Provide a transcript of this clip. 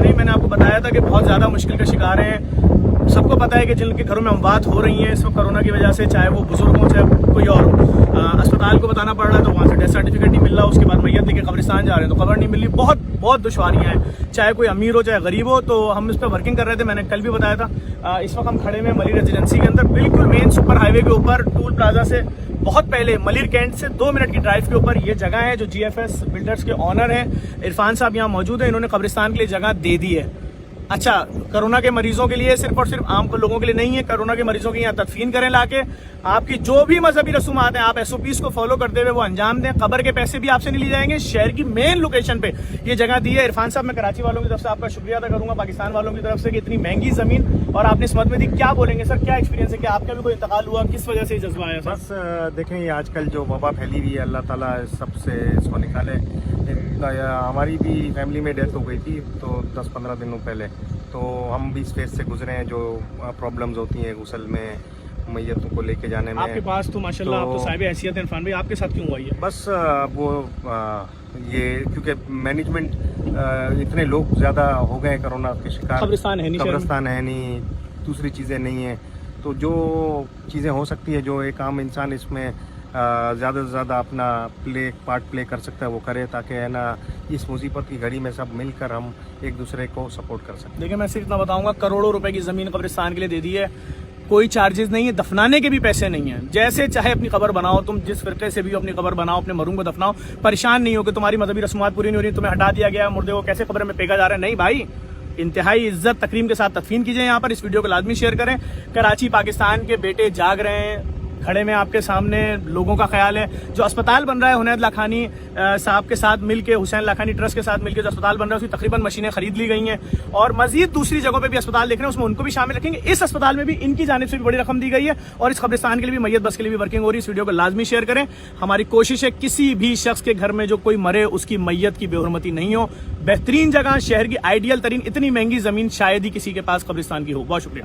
گئی. میں نے آپ کو بتایا تھا کہ بہت زیادہ مشکل کا شکار ہیں. سب کو پتا ہے کہ جن کے گھروں میں اموات ہو رہی ہیں اس وقت کرونا کی وجہ سے, چاہے وہ بزرگ ہوں چاہے کوئی اور ہو, اسپتال کو بتانا پڑ رہا ہے تو وہاں سے ڈیتھ سرٹیفکیٹ نہیں مل رہا, اس کے بعد میت لے کے قبرستان جا رہے ہیں تو قبر نہیں مل رہی. بہت بہت دشواریاں ہیں, چاہے کوئی امیر ہو چاہے غریب ہو. تو ہم اس پہ ورکنگ کر رہے تھے, میں نے کل بھی بتایا تھا. اس وقت ہم کھڑے ہیں ملیر ریزیڈنسی کے اندر, بالکل مین سپر ہائی وے کے اوپر, ٹول پلازا سے بہت پہلے ملیر کینٹ سے 2 منٹ کی ڈرائیو کے اوپر یہ جگہ ہے. جو جی ایف ایس بلڈرز کے آنر ہیں عرفان صاحب یہاں موجود ہیں, انہوں نے قبرستان کے لیے جگہ دے دی ہے. اچھا, کرونا کے مریضوں کے لیے صرف اور صرف عام لوگوں کے لیے نہیں ہے. کرونا کے مریضوں کی یہاں تدفین کریں لا کے, آپ کی جو بھی مذہبی رسومات ہیں آپ SOPs کو فالو کرتے ہوئے وہ انجام دیں. قبر کے پیسے بھی آپ سے نہیں لی جائیں گے. شہر کی مین لوکیشن پہ یہ جگہ دی ہے. عرفان صاحب, میں کراچی والوں کی طرف سے آپ کا شکریہ ادا کروں گا, پاکستان والوں کی طرف سے, کہ اتنی مہنگی زمین اور آپ نے اس مد میں دی. کیا بولیں گے سر, کیا ایکسپیرینس ہے, کہ آپ کا بھی کوئی انتقال ہوا, کس وجہ سے یہ جذبہ آیا؟ بس دیکھیں, یہ آج کل جو وبا پھیلی ہوئی ہے, اللہ تعالیٰ سب سے اس کو نکالے. ہماری بھی فیملی میں ڈیتھ ہو گئی تھی تو 10-15 دنوں پہلے, تو ہم بھی اس فیز سے گزرے ہیں جو پرابلمز ہوتی ہیں غسل میں, میتوں کو لے کے جانے میں. آپ کے پاس تو ماشاءاللہ آپ تو صاحب حیثیت ہیں عرفان بھائی, آپ کے ساتھ کیوں ہوا یہ؟ بس وہ یہ کیونکہ مینجمنٹ اتنے لوگ زیادہ ہو گئے کرونا کے شکار, قبرستان ہے نہیں, دوسری چیزیں نہیں ہیں. تو جو چیزیں ہو سکتی ہے, جو ایک عام انسان اس میں زیادہ سے زیادہ اپنا پارٹ پلے کر سکتا ہے وہ کرے, تاکہ ہے نا اس مصیبت کی گھڑی میں سب مل کر ہم ایک دوسرے کو سپورٹ کر سکیں. دیکھیں, میں صرف اتنا بتاؤں گا, کروڑوں روپے کی زمین قبرستان کے لیے دے دی ہے, کوئی چارجز نہیں ہے, دفنانے کے بھی پیسے نہیں ہیں. جیسے چاہے اپنی قبر بناؤ, تم جس فرقے سے بھی ہو اپنی قبر بناؤ, اپنے مرحوم کو دفناؤ, پریشان نہیں ہو کہ تمہاری مذہبی رسومات پوری نہیں ہو رہی, تمہیں ہٹا دیا گیا, مردے کو کیسے قبر میں پھینکا جا رہا ہے. نہیں بھائی, انتہائی عزت تکریم کے ساتھ تدفین کیجئے یہاں پر. اس ویڈیو کو لازمی شیئر کریں. کراچی پاکستان کے بیٹے جاگ رہے ہیں, کھڑے میں آپ کے سامنے لوگوں کا خیال ہے. جو اسپتال بن رہا ہے حنید لاکھانی صاحب کے ساتھ مل کے, حسین لاکھانی ٹرسٹ کے ساتھ مل کے جو اسپتال بن رہا ہے اس کی تقریباً مشینیں خرید لی گئی ہیں, اور مزید دوسری جگہوں پہ بھی اسپتال دیکھ رہے ہیں, اس میں ان کو بھی شامل رکھیں گے. اس اسپتال میں بھی ان کی جانب سے بھی بڑی رقم دی گئی ہے, اور اس قبرستان کے لیے بھی, میت بس کے لیے بھی ورکنگ ہو رہی ہے. اس ویڈیو کو لازمی شیئر کریں. ہماری کوشش ہے کسی بھی شخص کے گھر میں جو کوئی مرے اس کی میت کی بے حرمتی نہیں ہو. بہترین جگہ, شہر کی آئیڈیل ترین, اتنی مہنگی زمین شاید ہی کسی کے پاس قبرستان کی ہو. بہت شکریہ.